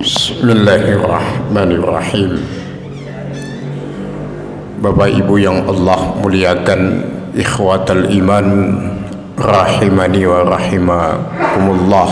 Bismillahirrahmanirrahim. Bapak Ibu yang Allah muliakan, ikhwatal iman rahimani wa rahimakumullah.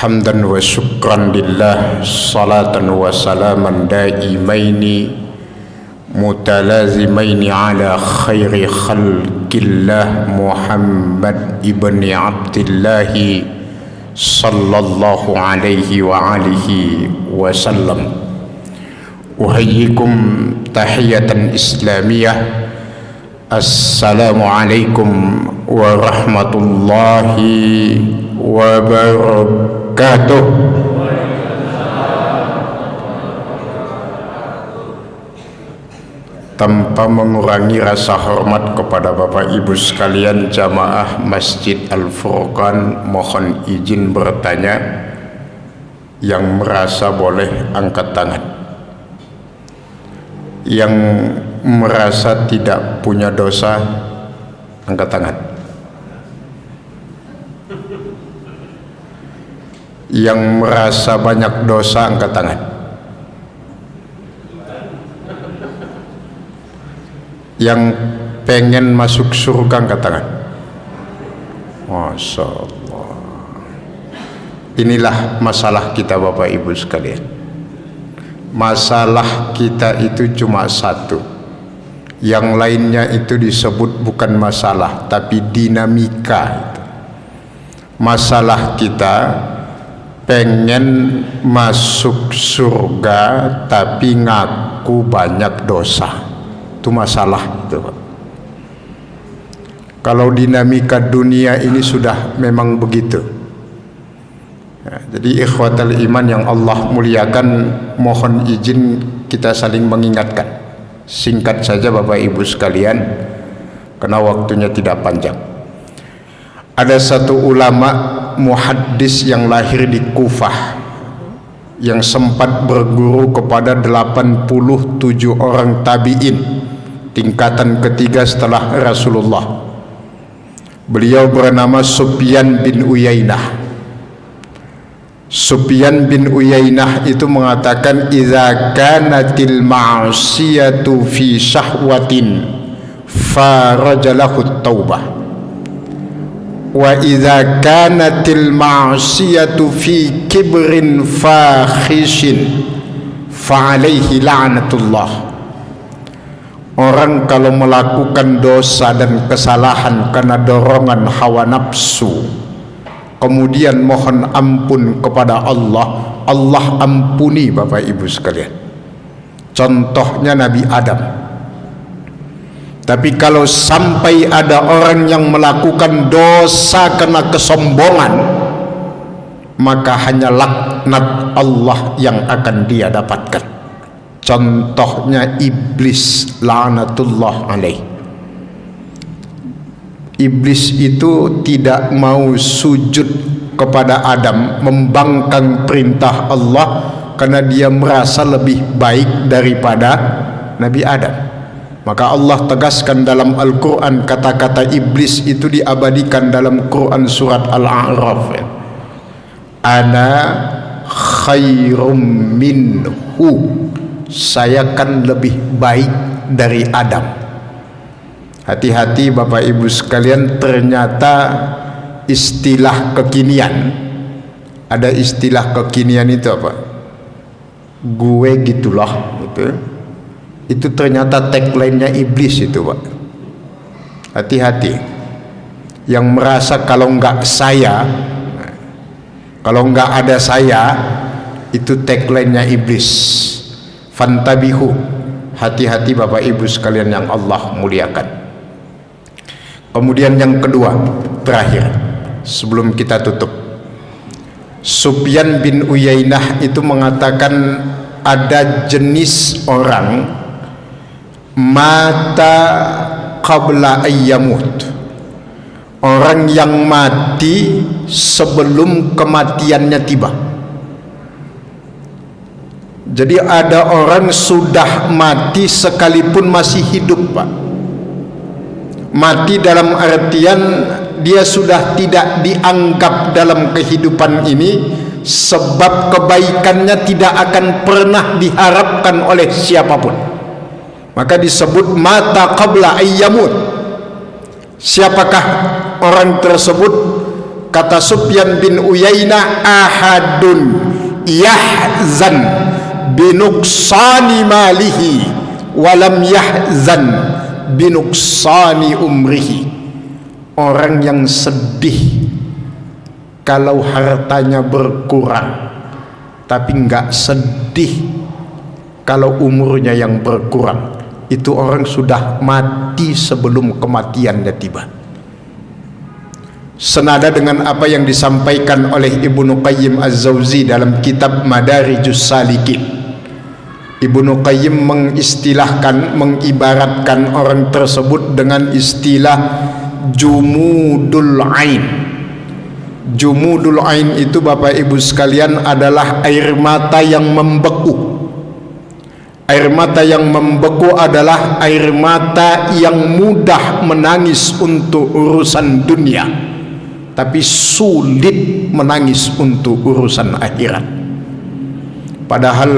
Hamdan wa syukran lillah, salatan wa salaman daimaini mutalazimaini ala khairi khalqillah Muhammad ibni Abdillahi sallallahu alaihi wa alihi wasallam. Uhayyikum tahiyatan islamiyah. Assalamualaikum warahmatullahi wabarakatuh. Tanpa mengurangi rasa hormat kepada Bapak Ibu sekalian jamaah Masjid Al-Furqan, mohon izin bertanya. Yang merasa boleh angkat tangan. Yang merasa tidak punya dosa angkat tangan. Yang merasa banyak dosa angkat tangan. Yang pengen masuk surga angkat tangan. Masya Allah. Inilah masalah kita Bapak Ibu sekalian. Masalah kita itu cuma satu. Yang lainnya itu disebut bukan masalah, tapi dinamika. Masalah kita pengen masuk surga tapi ngaku banyak dosa. Itu masalah itu, Pak. Kalau dinamika dunia ini sudah memang begitu ya, jadi ikhwatal iman yang Allah muliakan, mohon izin kita saling mengingatkan. Singkat saja Bapak Ibu sekalian, karena waktunya tidak panjang. Ada satu ulama muhaddis yang lahir di Kufah, yang sempat berguru kepada 87 orang tabi'in, tingkatan ketiga setelah Rasulullah. Beliau bernama Sufyan bin Uyainah. Sufyan bin Uyainah itu mengatakan, idza kanatil ma'siyatu fi syahwatin farajalahu taubah, wa idza kanatil ma'siyatu fi kibrin fakhishin fa alaihi la'natullah. Orang kalau melakukan dosa dan kesalahan karena dorongan hawa nafsu, kemudian mohon ampun kepada Allah, Allah ampuni Bapak Ibu sekalian. Contohnya Nabi Adam. Tapi kalau sampai ada orang yang melakukan dosa karena kesombongan, maka hanya laknat Allah yang akan dia dapatkan. Contohnya iblis, la'natullah alaih. Iblis itu tidak mau sujud kepada Adam, membangkang perintah Allah karena dia merasa lebih baik daripada Nabi Adam. Maka Allah tegaskan dalam Al-Quran, kata-kata iblis itu diabadikan dalam Quran surat Al-A'raf. Ana khairum minhu, saya kan lebih baik dari Adam. Hati-hati Bapak Ibu sekalian, ternyata istilah kekinian, ada istilah kekinian itu apa? Gue gitulah gitu. Itu ternyata tagline-nya iblis itu, Pak. Hati-hati. Yang merasa kalau enggak saya, kalau enggak ada saya, itu tagline-nya iblis. Fantabihu, hati-hati Bapak Ibu sekalian yang Allah muliakan. Kemudian yang kedua, terakhir sebelum kita tutup, Sufyan bin Uyainah itu mengatakan ada jenis orang mata qabla ayyamut, orang yang mati sebelum kematiannya tiba. Jadi ada orang sudah mati sekalipun masih hidup, Pak. Mati dalam artian dia sudah tidak dianggap dalam kehidupan ini sebab kebaikannya tidak akan pernah diharapkan oleh siapapun. Maka disebut mata qabla ayyamut. Siapakah orang tersebut? Kata Sufyan bin Uyainah, ahadun yahzan binuqsani malihi walam yahzan binuqsani umrihi. Orang yang sedih kalau hartanya berkurang, tapi enggak sedih kalau umurnya yang berkurang. Itu orang sudah mati sebelum kematiannya tiba. Senada dengan apa yang disampaikan oleh Ibnu Qayyim Az-Zawzi dalam kitab Madarijus Salikin. Ibnu Qayyim mengistilahkan, mengibaratkan orang tersebut dengan istilah jumudul ain. Jumudul ain itu Bapak Ibu sekalian adalah air mata yang membeku. Air mata yang membeku adalah air mata yang mudah menangis untuk urusan dunia, tapi sulit menangis untuk urusan akhirat. Padahal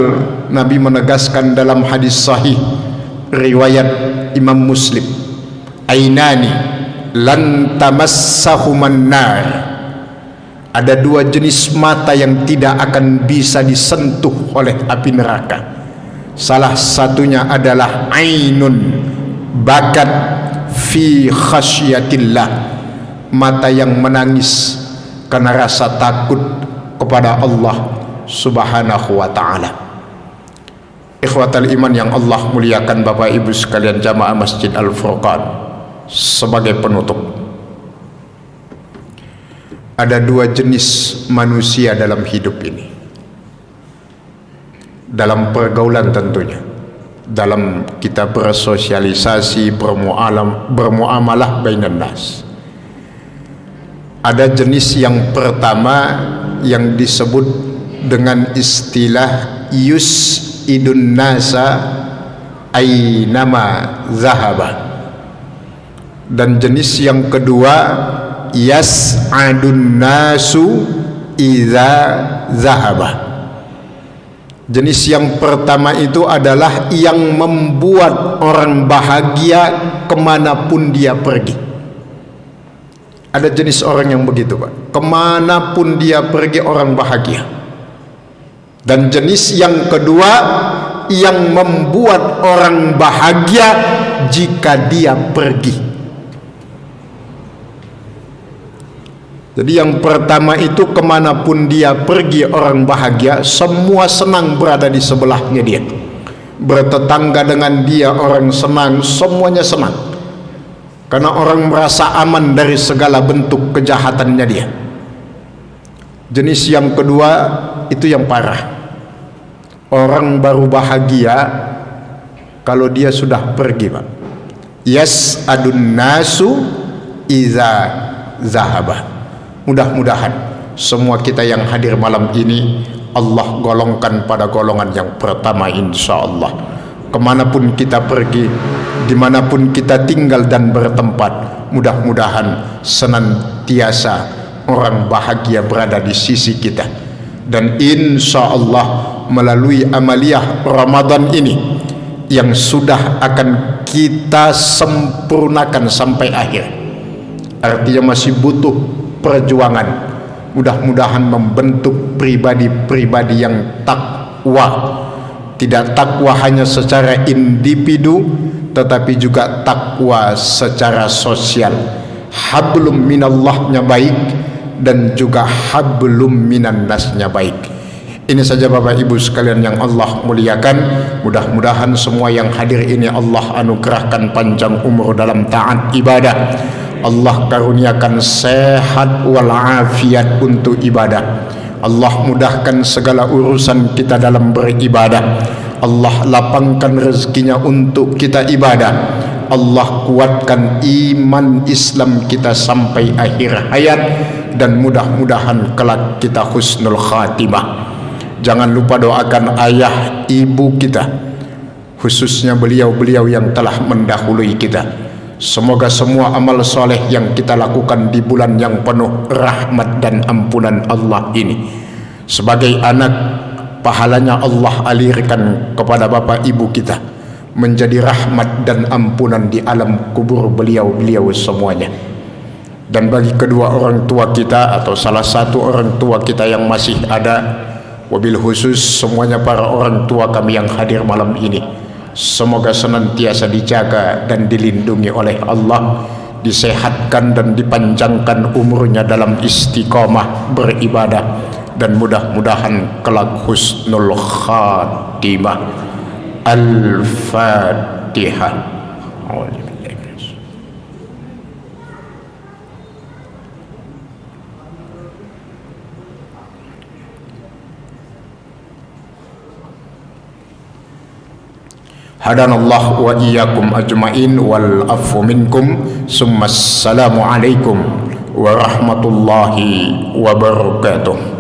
Nabi menegaskan dalam hadis sahih riwayat Imam Muslim, ainani lan tamassahuman nar. Ada dua jenis mata yang tidak akan bisa disentuh oleh api neraka. Salah satunya adalah ainun bakat fi khasyatillah, mata yang menangis karena rasa takut kepada Allah Subhanahu wa ta'ala. Ikhwatal iman yang Allah muliakan Bapak Ibu sekalian jamaah Masjid Al-Furqan, sebagai penutup, ada dua jenis manusia dalam hidup ini, dalam pergaulan tentunya, dalam kita bersosialisasi, bermuamalah bainan nas. Ada jenis yang pertama yang disebut dengan istilah yus'idun nasa aynama zahaba, dan jenis yang kedua yas'adun nasu idza zahaba. Jenis yang pertama itu adalah yang membuat orang bahagia kemanapun dia pergi. Ada jenis orang yang begitu, Pak. Kemanapun dia pergi orang bahagia. Dan jenis yang kedua yang membuat orang bahagia jika dia pergi. Jadi yang pertama itu kemanapun dia pergi orang bahagia, semua senang berada di sebelahnya dia. Bertetangga dengan dia orang senang, semuanya senang. Karena orang merasa aman dari segala bentuk kejahatannya dia. Jenis yang kedua itu yang parah. Orang baru bahagia kalau dia sudah pergi, Pak. Yas'adun nasu iza zahaba. Mudah-mudahan semua kita yang hadir malam ini Allah golongkan pada golongan yang pertama, insya Allah. Kemanapun kita pergi, dimanapun kita tinggal dan bertempat, mudah-mudahan senantiasa orang bahagia berada di sisi kita. Dan insya Allah melalui amaliyah Ramadan ini yang sudah akan kita sempurnakan sampai akhir, artinya masih butuh perjuangan, mudah-mudahan membentuk pribadi-pribadi yang takwa. Tidak takwa hanya secara individu, tetapi juga takwa secara sosial. Hablum minallahnya baik dan juga hablum minan nasnya baik. Ini saja Bapak Ibu sekalian yang Allah muliakan. Mudah-mudahan semua yang hadir ini Allah anugerahkan panjang umur dalam taat ibadah. Allah karuniakan sehat walafiat untuk ibadah. Allah mudahkan segala urusan kita dalam beribadah. Allah lapangkan rezekinya untuk kita ibadah. Allah kuatkan iman Islam kita sampai akhir hayat, dan mudah-mudahan kelak kita husnul khatimah. Jangan lupa doakan ayah ibu kita, khususnya beliau-beliau yang telah mendahului kita. Semoga semua amal soleh yang kita lakukan di bulan yang penuh rahmat dan ampunan Allah ini Sebagai anak, pahalanya Allah alirkan kepada bapa ibu kita, menjadi rahmat dan ampunan di alam kubur beliau-beliau semuanya. Dan bagi kedua orang tua kita atau salah satu orang tua kita yang masih ada, wabil khusus semuanya para orang tua kami yang hadir malam ini, semoga senantiasa dijaga dan dilindungi oleh Allah, disehatkan dan dipanjangkan umurnya dalam istiqamah beribadah, dan mudah-mudahan kelak husnul khatimah. Al-Fatihah. Hadanallah wa iyyakum ajmain wal afu minkum. Summa assalamu alaikum warahmatullahi wabarakatuh.